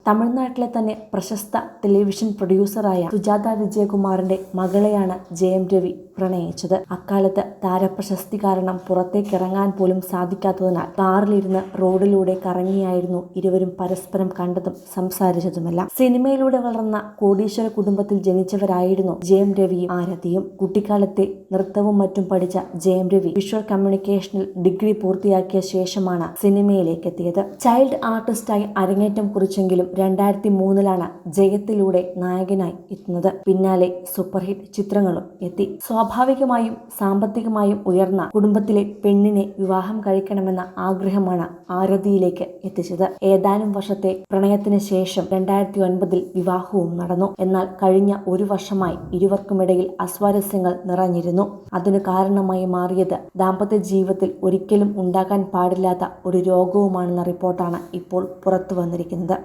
തമിഴ്നാട്ടിലെ തന്നെ പ്രശസ്ത ടെലിവിഷൻ പ്രൊഡ്യൂസറായ സുജാത വിജയകുമാറിന്റെ മകളെയാണ് ജയം രവി പ്രണയിച്ചത്. അക്കാലത്ത് താരപ്രശസ്തി കാരണം പുറത്തേക്കിറങ്ങാൻ പോലും സാധിക്കാത്തതിനാൽ കാറിലിരുന്ന് റോഡിലൂടെ കറങ്ങിയായിരുന്നു ഇരുവരും പരസ്പരം കണ്ടതും സംസാരിച്ചതുമെല്ലാം. സിനിമയിലൂടെ വളർന്ന കോടീശ്വര കുടുംബത്തിൽ ജനിച്ചവരായിരുന്നു ജയം രവിയും ആരതിയും. കുട്ടിക്കാലത്തെ നൃത്തവും മറ്റും പഠിച്ച ജയം രവി വിഷ്വൽ കമ്മ്യൂണിക്കേഷനിൽ ഡിഗ്രി പൂർത്തിയാക്കിയ ശേഷമാണ് സിനിമയിലേക്ക് എത്തിയത്. ചൈൽഡ് ആർട്ടിസ്റ്റായി അരങ്ങേറ്റം കുറിച്ചെങ്കിലും 2003 ജയത്തിലൂടെ നായകനായി എത്തുന്നത്. പിന്നാലെ സൂപ്പർഹിറ്റ് ചിത്രങ്ങളും എത്തി. സ്വാഭാവികമായും സാമ്പത്തികമായും ഉയർന്ന കുടുംബത്തിലെ പെണ്ണിനെ വിവാഹം കഴിക്കണമെന്ന ആഗ്രഹമാണ് ആരതിയിലേക്ക് എത്തിച്ചത്. ഏതാനും വർഷത്തെ പ്രണയത്തിന് ശേഷം 2009 വിവാഹവും നടന്നു. എന്നാൽ കഴിഞ്ഞ ഒരു വർഷമായി ഇരുവർക്കുമിടയിൽ അസ്വാരസ്യങ്ങൾ നിറഞ്ഞിരുന്നു. അതിനു കാരണമായി മാറിയത് ദാമ്പത്യ ജീവിതത്തിൽ ഒരിക്കലും ഉണ്ടാകാൻ പാടില്ലാത്ത ഒരു രോഗവുമാണെന്ന റിപ്പോർട്ടാണ് ഇപ്പോൾ പുറത്തു വന്നിരിക്കുന്നത്.